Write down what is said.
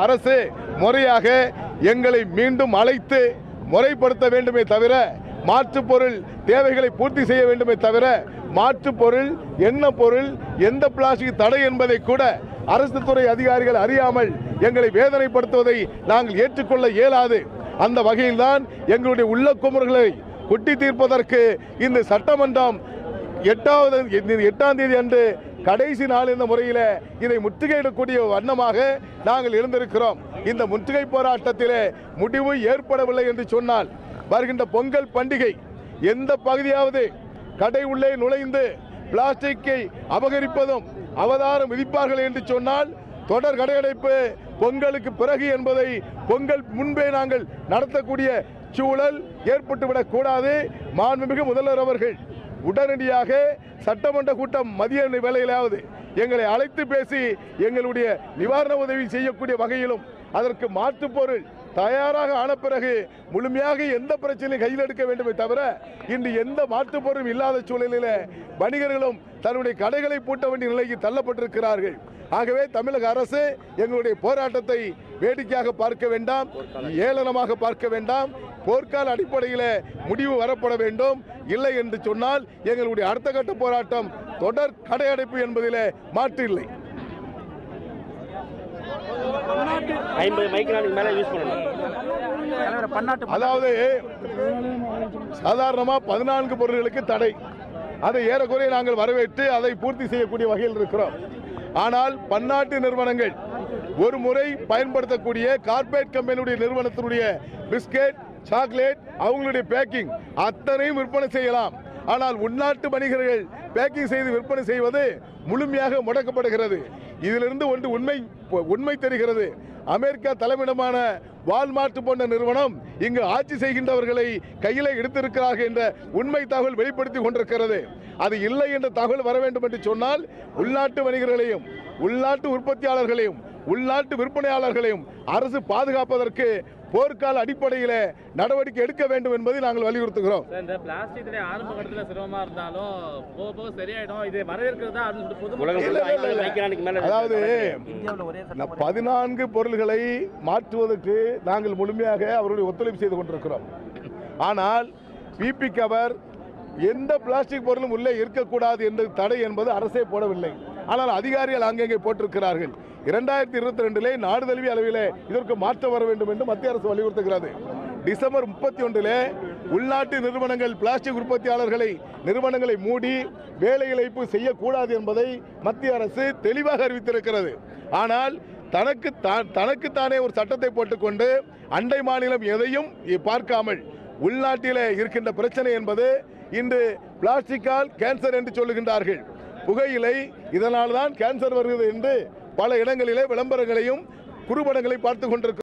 அரசு முறையாக எங்களை மீண்டும் அழைத்து முறைப்படுத்த வேண்டுமே தவிர, மாற்றுப் பொருள் தேவைகளை பூர்த்தி செய்ய வேண்டுமே தவிர, மாற்றுப் பொருள் என்ன பொருள், எந்த பிளாஸ்டிக் தடை என்பதை கூட அரசு துறை அதிகாரிகள் அறியாமல் எங்களை வேதனைப்படுத்துவதை நாங்கள் ஏற்றுக்கொள்ள இயலாது. அந்த வகையில்தான் எங்களுடைய உள்ள குமுறல்களை கொட்டி தீர்ப்பதற்கு இந்த சட்டமன்றம் 8ஆம் தேதி அன்று கடைசி நாள் என்ற முறையில் இதை முற்றுகையிடக்கூடிய வண்ணமாக நாங்கள் இருந்திருக்கிறோம். இந்த முற்றுகை போராட்டத்திலே முடிவு ஏற்படவில்லை என்று சொன்னால், வருகின்ற பொங்கல் பண்டிகை எந்த பகுதியாவது கடை உள்ளே நுழைந்து பிளாஸ்டிக்கை அபகரிப்பதும் அவதாரம் விதிப்பார்கள் என்று சொன்னால், தொடர் கடையடைப்பு பொங்கலுக்கு பிறகு என்பதை பொங்கல் முன்பே நாங்கள் நடத்தக்கூடிய சூழல் ஏற்பட்டுவிடக் கூடாது. மாண்புமிகு முதல்வர் அவர்கள் உடனடியாக சட்டமன்ற கூட்டம் மதிய வேளையிலாவது எங்களை அழைத்து பேசி எங்களுடைய நிவாரண உதவி செய்யக்கூடிய வகையிலும், அதற்கு மாற்றுப் பொருள் தயாராக ஆன பிறகு முழுமையாக எந்த பிரச்சனையும் கையில் எடுக்க வேண்டுமே தவிர, இன்று எந்த மாற்றுப் பொருளும் இல்லாத சூழலில் வணிகர்களும் தன்னுடைய கடைகளை பூட்ட வேண்டிய நிலைக்கு தள்ளப்பட்டிருக்கிறார்கள். ஆகவே தமிழக அரசு எங்களுடைய போராட்டத்தை வேடிக்கையாக பார்க்க வேண்டாம், ஏளனமாக பார்க்க வேண்டாம். போர்க்கால அடிப்படையில் முடிவு வரப்பட வேண்டும். இல்லை என்று சொன்னால் எங்களுடைய அடுத்த கட்ட போராட்டம் தொடர் கடையடைப்பு என்பதிலே மாற்று இல்லை. அதாவது சாதாரணமா 14 பொருட்களுக்கு தடை, அதை ஏறக்குறைய நாங்கள் வரவேற்று அதை பூர்த்தி செய்யக்கூடிய வகையில் இருக்கிறோம். ஆனால் பன்னாட்டு நிறுவனங்கள் ஒரு முறை பயன்படுத்தக்கூடிய கார்பரேட் கம்பெனியுடைய நிறுவனத்தினுடைய பிஸ்கெட், சாக்லேட், அவங்களுடைய பேக்கிங் அத்தனையும் விற்பனை செய்யலாம். ஆனால் உள்நாட்டு வணிகர்கள் பேக்கிங் செய்து விற்பனை செய்வது முழுமையாக முடக்கப்படுகிறது. இதிலிருந்து ஒன்று உண்மை தெரிகிறது. அமெரிக்கா தலைமையிடமான வால்மார்ட் போன்ற நிறுவனம் இங்கு ஆட்சி செய்கின்றவர்களை கையில எடுத்திருக்கிறார்கள் என்ற உண்மை தகவல் வெளிப்படுத்தி கொண்டிருக்கிறது. அது இல்லை என்ற தகவல் வர வேண்டும் என்று சொன்னால், உள்நாட்டு வணிகர்களையும் உள்நாட்டு உற்பத்தியாளர்களையும் உள்நாட்டு விற்பனையாளர்களையும் அரசு பாதுகாப்பதற்கு போர்க்கால அடிப்படையில் நடவடிக்கை எடுக்க வேண்டும் என்பதை நாங்கள் வலியுறுத்துகிறோம். இந்த பிளாஸ்டிக் ஆரம்ப கட்டத்தில் சிரமமா இருந்தாலும் போக போக சரியாயிடும். இது வரவேற்கிறதா? அதாவது 14 பொருள்களை மாற்றுவதற்கு நாங்கள் முழுமையாக அவருடைய ஒத்துழைப்பு செய்து கொண்டிருக்கிறோம். ஆனால் பிபி கவர் எந்த பிளாஸ்டிக் பொருளும் உள்ளே இருக்கக்கூடாது என்று தடை என்பது அரசே போடவில்லை. ஆனால் அதிகாரிகள் அங்கங்கே போட்டிருக்கிறார்கள். 2022 நாடு தழுவிய அளவில் இதற்கு மாற்றம் வர வேண்டும் என்று மத்திய அரசு வலியுறுத்துகிறது. டிசம்பர் 31 உள்நாட்டு நிறுவனங்கள் பிளாஸ்டிக் உற்பத்தியாளர்களை நிறுவனங்களை மூடி வேலை இழப்பு செய்யக்கூடாது என்பதை மத்திய அரசு தெளிவாக அறிவித்திருக்கிறது. ஆனால் தனக்குத்தானே ஒரு சட்டத்தை போட்டுக்கொண்டு அண்டை மாநிலம் எதையும் பார்க்காமல் உள்நாட்டிலே இருக்கின்ற பிரச்சனை என்பது இன்று பிளாஸ்டிக்கால் கேன்சர் என்று சொல்லுகின்றார்கள். புகையிலை இதனால் தான் கேன்சர் வருகிறது என்று பல இடங்களிலே விளம்பரங்களையும் குறுபடங்களை பார்த்து கொண்டிருக்கிறார்கள்.